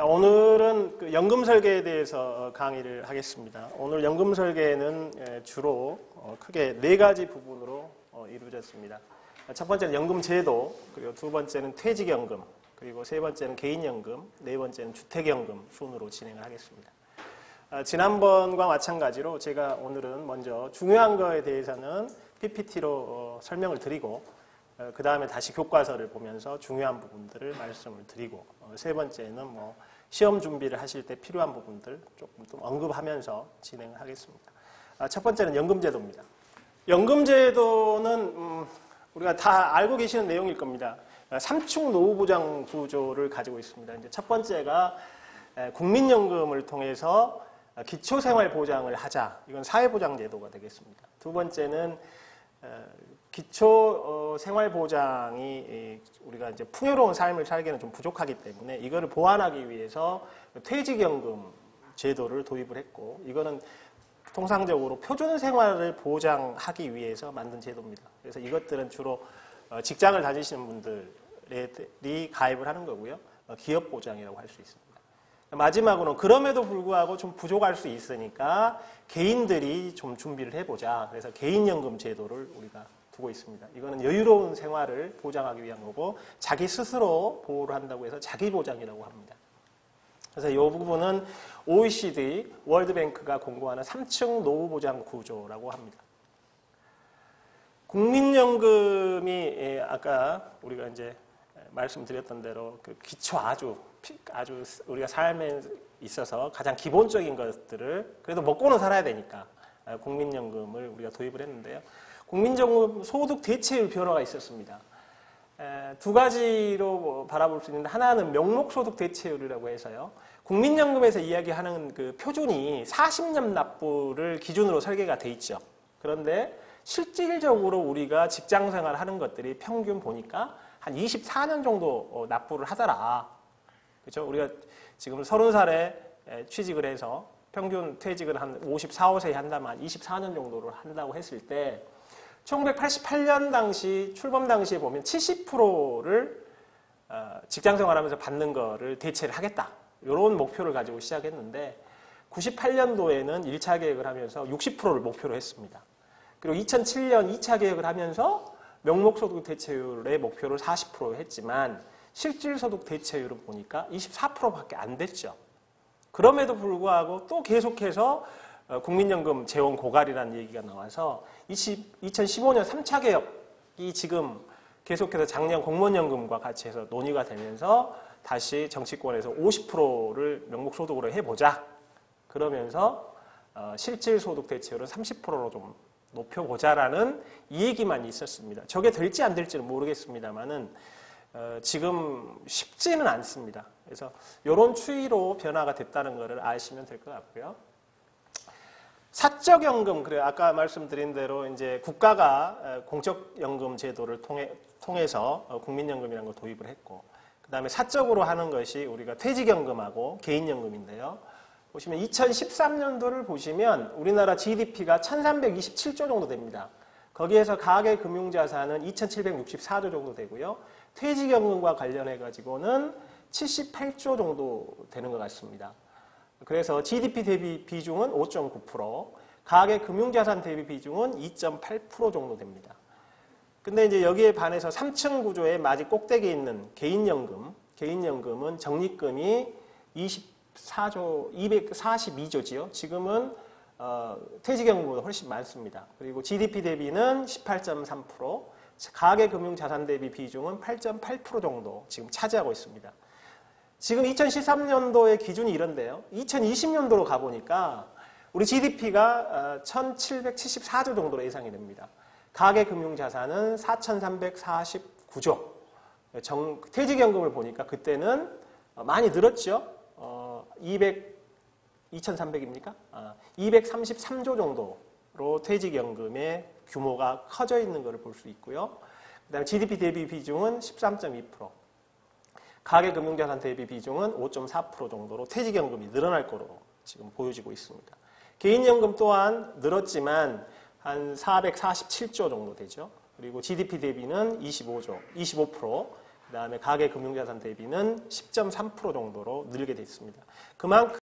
자, 오늘은 그 연금 설계에 대해서 강의를 하겠습니다. 오늘 연금 설계는 주로 크게 네 가지 부분으로 이루어졌습니다. 첫 번째는 연금 제도, 그리고 두 번째는 퇴직연금, 그리고 세 번째는 개인연금, 네 번째는 주택연금 순으로 진행을 하겠습니다. 지난번과 마찬가지로 제가 오늘은 먼저 중요한 거에 대해서는 PPT로 설명을 드리고 그 다음에 다시 교과서를 보면서 중요한 부분들을 말씀을 드리고 세 번째는 시험 준비를 하실 때 필요한 부분들 조금 좀 언급하면서 진행을 하겠습니다. 첫 번째는 연금제도입니다. 연금제도는 우리가 다 알고 계시는 내용일 겁니다. 3축 노후보장 구조를 가지고 있습니다. 이제 첫 번째가 국민연금을 통해서 기초생활보장을 하자. 이건 사회보장제도가 되겠습니다. 두 번째는 기초생활보장이 우리가 이제 풍요로운 삶을 살기에는 좀 부족하기 때문에 이거를 보완하기 위해서 퇴직연금 제도를 도입을 했고, 이거는 통상적으로 표준생활을 보장하기 위해서 만든 제도입니다. 그래서 이것들은 주로 직장을 다니시는 분들이 가입을 하는 거고요. 기업보장이라고 할 수 있습니다. 마지막으로는 그럼에도 불구하고 좀 부족할 수 있으니까 개인들이 좀 준비를 해보자. 그래서 개인연금 제도를 우리가 두고 있습니다. 이거는 여유로운 생활을 보장하기 위한 거고 자기 스스로 보호를 한다고 해서 자기보장이라고 합니다. 그래서 이 부분은 OECD, 월드뱅크가 공고하는 3층 노후보장 구조라고 합니다. 국민연금이 아까 우리가 이제 말씀드렸던 대로 그 기초 아주 우리가 삶에 있어서 가장 기본적인 것들을 그래도 먹고는 살아야 되니까 국민연금을 우리가 도입을 했는데요. 국민연금 소득 대체율 변화가 있었습니다. 두 가지로 바라볼 수 있는데, 하나는 명목소득 대체율이라고 해서요. 국민연금에서 이야기하는 그 표준이 40년 납부를 기준으로 설계가 돼 있죠. 그런데 실질적으로 우리가 직장생활 하는 것들이 평균 보니까 한 24년 정도 납부를 하더라. 그렇죠? 우리가 지금 30살에 취직을 해서 평균 퇴직을 한 54, 5세에 한다면 24년 정도를 한다고 했을 때 1988년 당시 출범 당시에 보면 70%를 직장생활하면서 받는 거를 대체를 하겠다. 이런 목표를 가지고 시작했는데 98년도에는 1차 계획을 하면서 60%를 목표로 했습니다. 그리고 2007년 2차 계획을 하면서 명목소득 대체율의 목표를 40% 했지만 실질소득 대체율을 보니까 24%밖에 안 됐죠. 그럼에도 불구하고 또 계속해서 국민연금 재원 고갈이라는 얘기가 나와서 2015년 3차 개혁이 지금 계속해서 작년 공무원연금과 같이 해서 논의가 되면서 다시 정치권에서 50%를 명목소득으로 해보자. 그러면서 실질소득 대체율은 30%로 좀 높여보자라는 이 얘기만 있었습니다. 저게 될지 안 될지는 모르겠습니다만은 지금 쉽지는 않습니다. 그래서 이런 추이로 변화가 됐다는 것을 아시면 될 것 같고요. 사적연금, 그래 아까 말씀드린 대로 이제 국가가 공적연금 제도를 통해서 국민연금이라는 걸 도입을 했고, 그 다음에 사적으로 하는 것이 우리가 퇴직연금하고 개인연금인데요. 보시면 2013년도를 보시면 우리나라 GDP가 1327조 정도 됩니다. 거기에서 가계금융자산은 2764조 정도 되고요. 퇴직연금과 관련해 가지고는 78조 정도 되는 것 같습니다. 그래서 GDP 대비 비중은 5.9%, 가계금융자산 대비 비중은 2.8% 정도 됩니다. 근데 이제 여기에 반해서 3층 구조의 마지 꼭대기에 있는 개인연금은 적립금이 242조지요. 지금은 퇴직연금보다 훨씬 많습니다. 그리고 GDP 대비는 18.3%, 가계금융자산 대비 비중은 8.8% 정도 지금 차지하고 있습니다. 지금 2013년도의 기준이 이런데요. 2020년도로 가보니까 우리 GDP가 1774조 정도로 예상이 됩니다. 가계금융자산은 4349조. 퇴직연금을 보니까 그때는 많이 늘었죠. 2300입니까? 233조 정도로 퇴직연금의 규모가 커져 있는 것을 볼 수 있고요. 그 다음에 GDP 대비 비중은 13.2%. 가계금융자산 대비 비중은 5.4% 정도로 퇴직연금이 늘어날 거로 지금 보여지고 있습니다. 개인연금 또한 늘었지만 한 447조 정도 되죠. 그리고 GDP 대비는 25%, 그다음에 가계 금융자산 대비는 10.3% 정도로 늘게 돼 있습니다. 그만큼